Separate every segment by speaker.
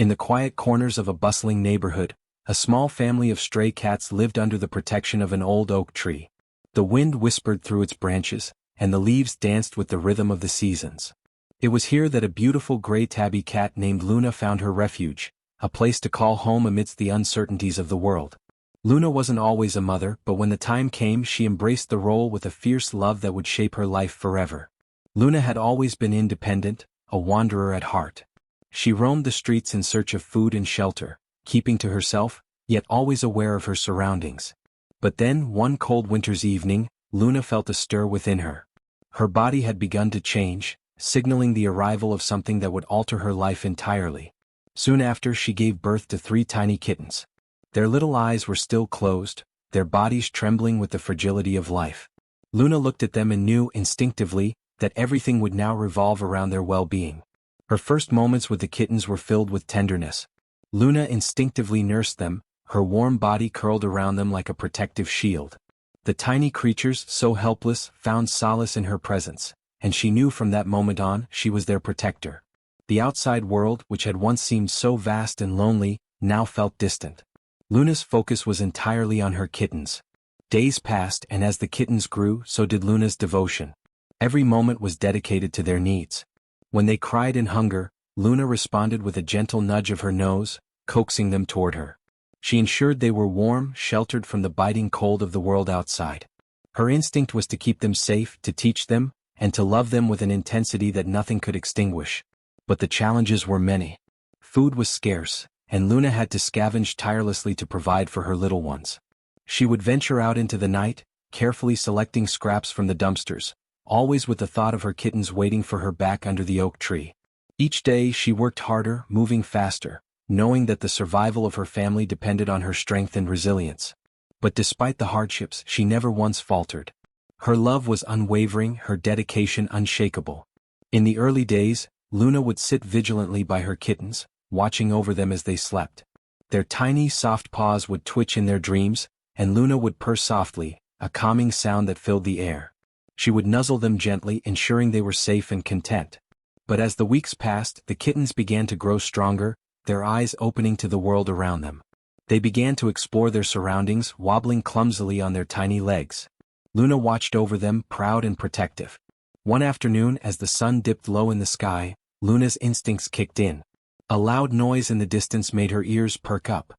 Speaker 1: In the quiet corners of a bustling neighborhood, a small family of stray cats lived under the protection of an old oak tree. The wind whispered through its branches, and the leaves danced with the rhythm of the seasons. It was here that a beautiful gray tabby cat named Luna found her refuge, a place to call home amidst the uncertainties of the world. Luna wasn't always a mother, but when the time came she embraced the role with a fierce love that would shape her life forever. Luna had always been independent, a wanderer at heart. She roamed the streets in search of food and shelter, keeping to herself, yet always aware of her surroundings. But then, one cold winter's evening, Luna felt a stir within her. Her body had begun to change, signaling the arrival of something that would alter her life entirely. Soon after she gave birth to 3 tiny kittens. Their little eyes were still closed, their bodies trembling with the fragility of life. Luna looked at them and knew instinctively that everything would now revolve around their well-being. Her first moments with the kittens were filled with tenderness. Luna instinctively nursed them, her warm body curled around them like a protective shield. The tiny creatures, so helpless, found solace in her presence, and she knew from that moment on she was their protector. The outside world, which had once seemed so vast and lonely, now felt distant. Luna's focus was entirely on her kittens. Days passed, and as the kittens grew, so did Luna's devotion. Every moment was dedicated to their needs. When they cried in hunger, Luna responded with a gentle nudge of her nose, coaxing them toward her. She ensured they were warm, sheltered from the biting cold of the world outside. Her instinct was to keep them safe, to teach them, and to love them with an intensity that nothing could extinguish. But the challenges were many. Food was scarce, and Luna had to scavenge tirelessly to provide for her little ones. She would venture out into the night, carefully selecting scraps from the dumpsters, always with the thought of her kittens waiting for her back under the oak tree. Each day she worked harder, moving faster, knowing that the survival of her family depended on her strength and resilience. But despite the hardships, she never once faltered. Her love was unwavering, her dedication unshakable. In the early days, Luna would sit vigilantly by her kittens, watching over them as they slept. Their tiny, soft paws would twitch in their dreams, and Luna would purr softly, a calming sound that filled the air. She would nuzzle them gently, ensuring they were safe and content. But as the weeks passed, the kittens began to grow stronger, their eyes opening to the world around them. They began to explore their surroundings, wobbling clumsily on their tiny legs. Luna watched over them, proud and protective. One afternoon, as the sun dipped low in the sky, Luna's instincts kicked in. A loud noise in the distance made her ears perk up.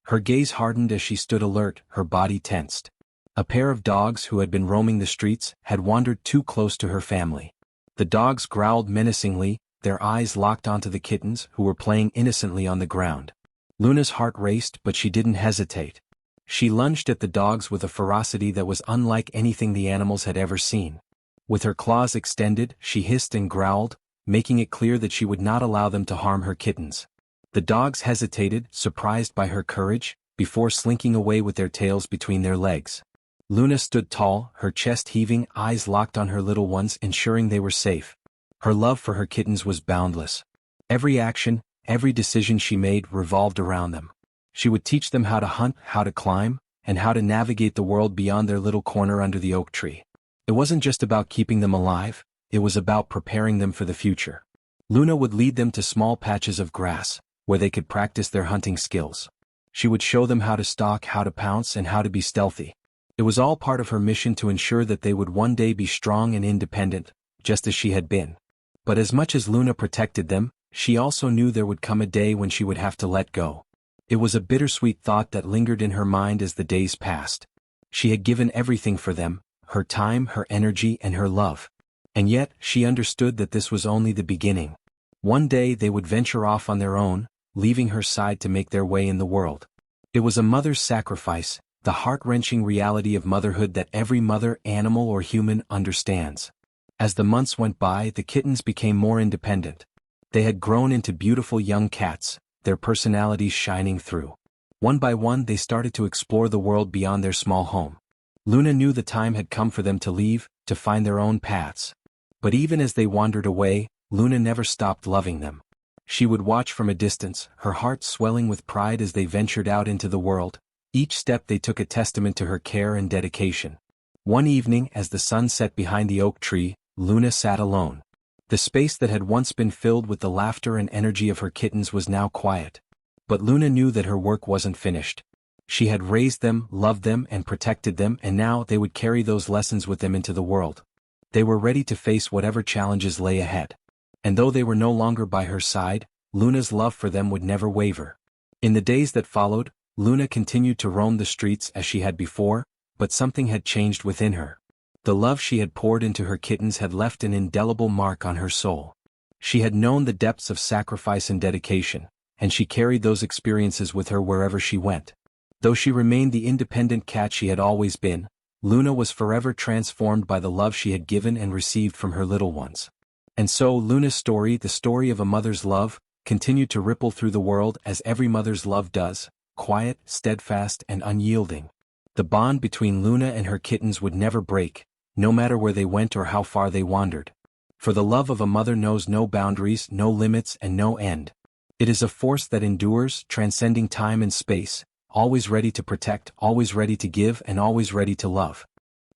Speaker 1: Her gaze hardened as she stood alert, her body tensed. A pair of dogs who had been roaming the streets had wandered too close to her family. The dogs growled menacingly, their eyes locked onto the kittens who were playing innocently on the ground. Luna's heart raced, but she didn't hesitate. She lunged at the dogs with a ferocity that was unlike anything the animals had ever seen. With her claws extended, she hissed and growled, making it clear that she would not allow them to harm her kittens. The dogs hesitated, surprised by her courage, before slinking away with their tails between their legs. Luna stood tall, her chest heaving, eyes locked on her little ones, ensuring they were safe. Her love for her kittens was boundless. Every action, every decision she made revolved around them. She would teach them how to hunt, how to climb, and how to navigate the world beyond their little corner under the oak tree. It wasn't just about keeping them alive, it was about preparing them for the future. Luna would lead them to small patches of grass, where they could practice their hunting skills. She would show them how to stalk, how to pounce, and how to be stealthy. It was all part of her mission to ensure that they would one day be strong and independent, just as she had been. But as much as Luna protected them, she also knew there would come a day when she would have to let go. It was a bittersweet thought that lingered in her mind as the days passed. She had given everything for them, her time, her energy, and her love. And yet, she understood that this was only the beginning. One day they would venture off on their own, leaving her side to make their way in the world. It was a mother's sacrifice, the heart-wrenching reality of motherhood that every mother, animal or human, understands. As the months went by, the kittens became more independent. They had grown into beautiful young cats, their personalities shining through. One by one they started to explore the world beyond their small home. Luna knew the time had come for them to leave, to find their own paths. But even as they wandered away, Luna never stopped loving them. She would watch from a distance, her heart swelling with pride as they ventured out into the world. Each step they took a testament to her care and dedication. One evening, as the sun set behind the oak tree, Luna sat alone. The space that had once been filled with the laughter and energy of her kittens was now quiet. But Luna knew that her work wasn't finished. She had raised them, loved them, and protected them, and now they would carry those lessons with them into the world. They were ready to face whatever challenges lay ahead. And though they were no longer by her side, Luna's love for them would never waver. In the days that followed, Luna continued to roam the streets as she had before, but something had changed within her. The love she had poured into her kittens had left an indelible mark on her soul. She had known the depths of sacrifice and dedication, and she carried those experiences with her wherever she went. Though she remained the independent cat she had always been, Luna was forever transformed by the love she had given and received from her little ones. And so Luna's story, the story of a mother's love, continued to ripple through the world as every mother's love does, quiet, steadfast, and unyielding. The bond between Luna and her kittens would never break, no matter where they went or how far they wandered. For the love of a mother knows no boundaries, no limits, and no end. It is a force that endures, transcending time and space, always ready to protect, always ready to give, and always ready to love.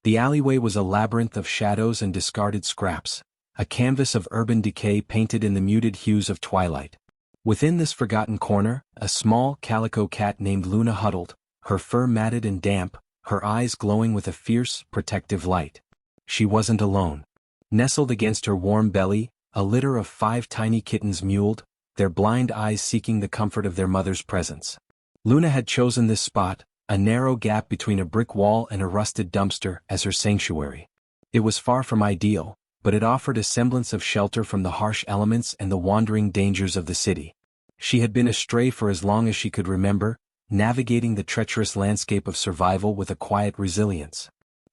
Speaker 1: The alleyway was a labyrinth of shadows and discarded scraps, a canvas of urban decay painted in the muted hues of twilight. Within this forgotten corner, a small calico cat named Luna huddled, her fur matted and damp, her eyes glowing with a fierce, protective light. She wasn't alone. Nestled against her warm belly, a litter of 5 tiny kittens mewled, their blind eyes seeking the comfort of their mother's presence. Luna had chosen this spot, a narrow gap between a brick wall and a rusted dumpster, as her sanctuary. It was far from ideal, but it offered a semblance of shelter from the harsh elements and the wandering dangers of the city. She had been astray for as long as she could remember, navigating the treacherous landscape of survival with a quiet resilience.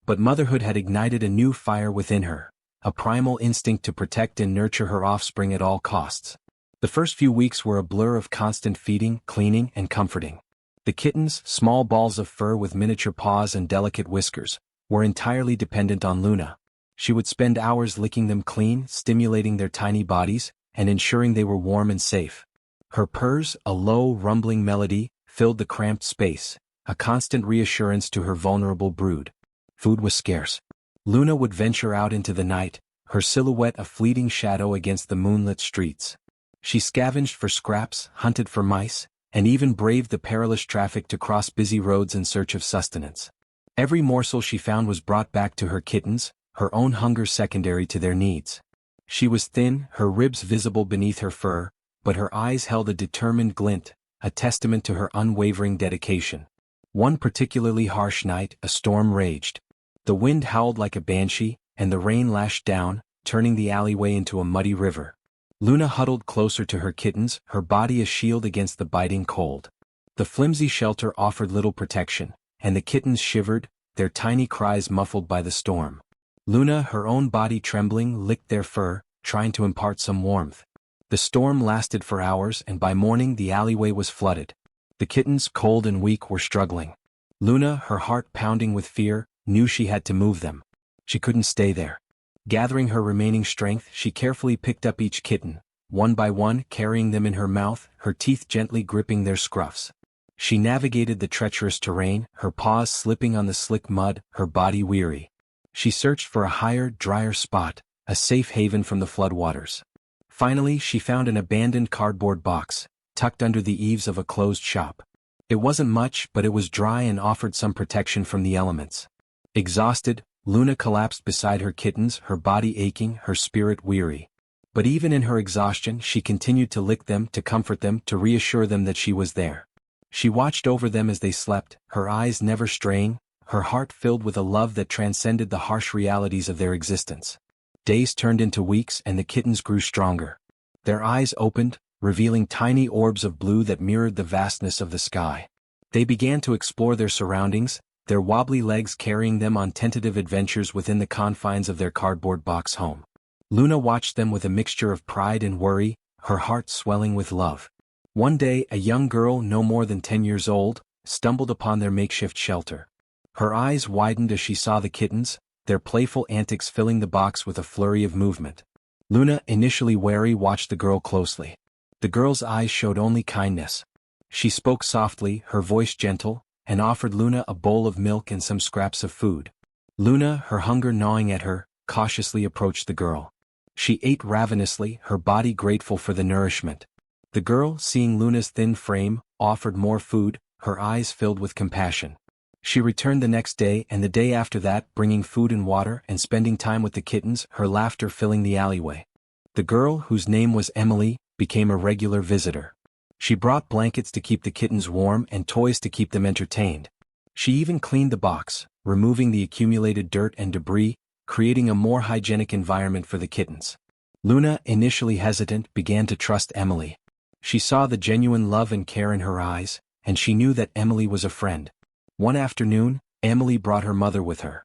Speaker 1: But motherhood had ignited a new fire within her, a primal instinct to protect and nurture her offspring at all costs. The first few weeks were a blur of constant feeding, cleaning, and comforting. The kittens, small balls of fur with miniature paws and delicate whiskers, were entirely dependent on Luna. She would spend hours licking them clean, stimulating their tiny bodies, and ensuring they were warm and safe. Her purrs, a low, rumbling melody, filled the cramped space, a constant reassurance to her vulnerable brood. Food was scarce. Luna would venture out into the night, her silhouette a fleeting shadow against the moonlit streets. She scavenged for scraps, hunted for mice, and even braved the perilous traffic to cross busy roads in search of sustenance. Every morsel she found was brought back to her kittens, her own hunger secondary to their needs. She was thin, her ribs visible beneath her fur, but her eyes held a determined glint, a testament to her unwavering dedication. One particularly harsh night, a storm raged. The wind howled like a banshee, and the rain lashed down, turning the alleyway into a muddy river. Luna huddled closer to her kittens, her body a shield against the biting cold. The flimsy shelter offered little protection, and the kittens shivered, their tiny cries muffled by the storm. Luna, her own body trembling, licked their fur, trying to impart some warmth. The storm lasted for hours, and by morning the alleyway was flooded. The kittens, cold and weak, were struggling. Luna, her heart pounding with fear, knew she had to move them. She couldn't stay there. Gathering her remaining strength, she carefully picked up each kitten, one by one, carrying them in her mouth, her teeth gently gripping their scruffs. She navigated the treacherous terrain, her paws slipping on the slick mud, her body weary. She searched for a higher, drier spot, a safe haven from the floodwaters. Finally, she found an abandoned cardboard box, tucked under the eaves of a closed shop. It wasn't much, but it was dry and offered some protection from the elements. Exhausted, Luna collapsed beside her kittens, her body aching, her spirit weary. But even in her exhaustion, she continued to lick them, to comfort them, to reassure them that she was there. She watched over them as they slept, her eyes never straying, her heart filled with a love that transcended the harsh realities of their existence. Days turned into weeks, and the kittens grew stronger. Their eyes opened, revealing tiny orbs of blue that mirrored the vastness of the sky. They began to explore their surroundings, their wobbly legs carrying them on tentative adventures within the confines of their cardboard box home. Luna watched them with a mixture of pride and worry, her heart swelling with love. One day, a young girl no more than 10 years old, stumbled upon their makeshift shelter. Her eyes widened as she saw the kittens, their playful antics filling the box with a flurry of movement. Luna, initially wary, watched the girl closely. The girl's eyes showed only kindness. She spoke softly, her voice gentle, and offered Luna a bowl of milk and some scraps of food. Luna, her hunger gnawing at her, cautiously approached the girl. She ate ravenously, her body grateful for the nourishment. The girl, seeing Luna's thin frame, offered more food, her eyes filled with compassion. She returned the next day and the day after that, bringing food and water and spending time with the kittens, her laughter filling the alleyway. The girl, whose name was Emily, became a regular visitor. She brought blankets to keep the kittens warm and toys to keep them entertained. She even cleaned the box, removing the accumulated dirt and debris, creating a more hygienic environment for the kittens. Luna, initially hesitant, began to trust Emily. She saw the genuine love and care in her eyes, and she knew that Emily was a friend. One afternoon, Emily brought her mother with her.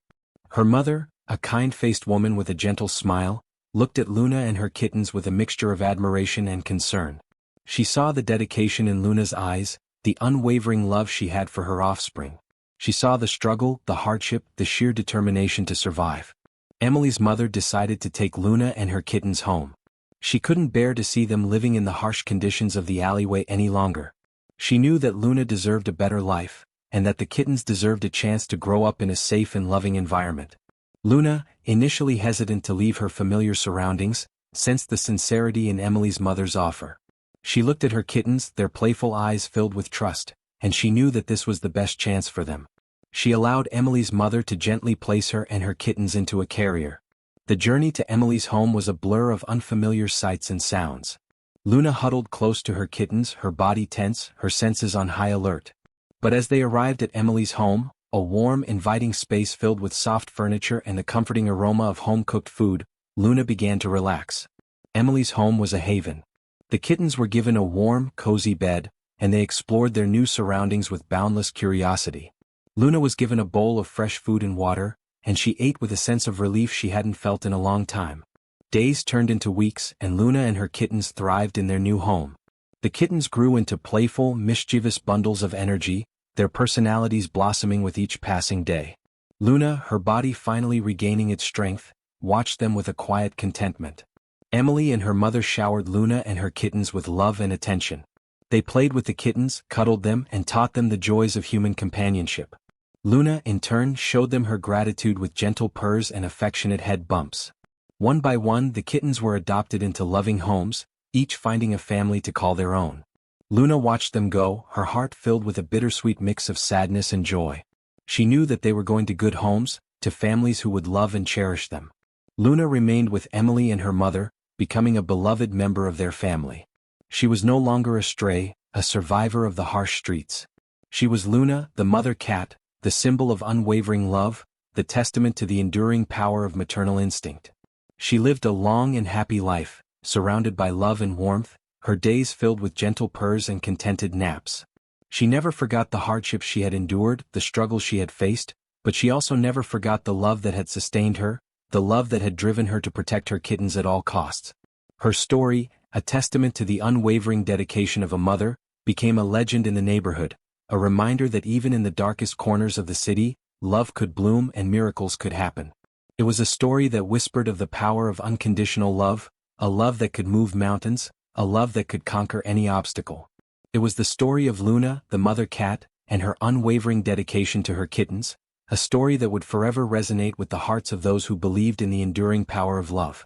Speaker 1: Her mother, a kind-faced woman with a gentle smile, looked at Luna and her kittens with a mixture of admiration and concern. She saw the dedication in Luna's eyes, the unwavering love she had for her offspring. She saw the struggle, the hardship, the sheer determination to survive. Emily's mother decided to take Luna and her kittens home. She couldn't bear to see them living in the harsh conditions of the alleyway any longer. She knew that Luna deserved a better life, and that the kittens deserved a chance to grow up in a safe and loving environment. Luna, initially hesitant to leave her familiar surroundings, sensed the sincerity in Emily's mother's offer. She looked at her kittens, their playful eyes filled with trust, and she knew that this was the best chance for them. She allowed Emily's mother to gently place her and her kittens into a carrier. The journey to Emily's home was a blur of unfamiliar sights and sounds. Luna huddled close to her kittens, her body tense, her senses on high alert. But as they arrived at Emily's home, a warm, inviting space filled with soft furniture and the comforting aroma of home-cooked food, Luna began to relax. Emily's home was a haven. The kittens were given a warm, cozy bed, and they explored their new surroundings with boundless curiosity. Luna was given a bowl of fresh food and water, and she ate with a sense of relief she hadn't felt in a long time. Days turned into weeks, and Luna and her kittens thrived in their new home. The kittens grew into playful, mischievous bundles of energy, their personalities blossoming with each passing day. Luna, her body finally regaining its strength, watched them with a quiet contentment. Emily and her mother showered Luna and her kittens with love and attention. They played with the kittens, cuddled them, and taught them the joys of human companionship. Luna, in turn, showed them her gratitude with gentle purrs and affectionate head bumps. One by one, the kittens were adopted into loving homes, each finding a family to call their own. Luna watched them go, her heart filled with a bittersweet mix of sadness and joy. She knew that they were going to good homes, to families who would love and cherish them. Luna remained with Emily and her mother, becoming a beloved member of their family. She was no longer a stray, a survivor of the harsh streets. She was Luna, the mother cat, the symbol of unwavering love, the testament to the enduring power of maternal instinct. She lived a long and happy life, surrounded by love and warmth, her days filled with gentle purrs and contented naps. She never forgot the hardships she had endured, the struggles she had faced, but she also never forgot the love that had sustained her, the love that had driven her to protect her kittens at all costs. Her story, a testament to the unwavering dedication of a mother, became a legend in the neighborhood, a reminder that even in the darkest corners of the city, love could bloom and miracles could happen. It was a story that whispered of the power of unconditional love, a love that could move mountains, a love that could conquer any obstacle. It was the story of Luna, the mother cat, and her unwavering dedication to her kittens, a story that would forever resonate with the hearts of those who believed in the enduring power of love.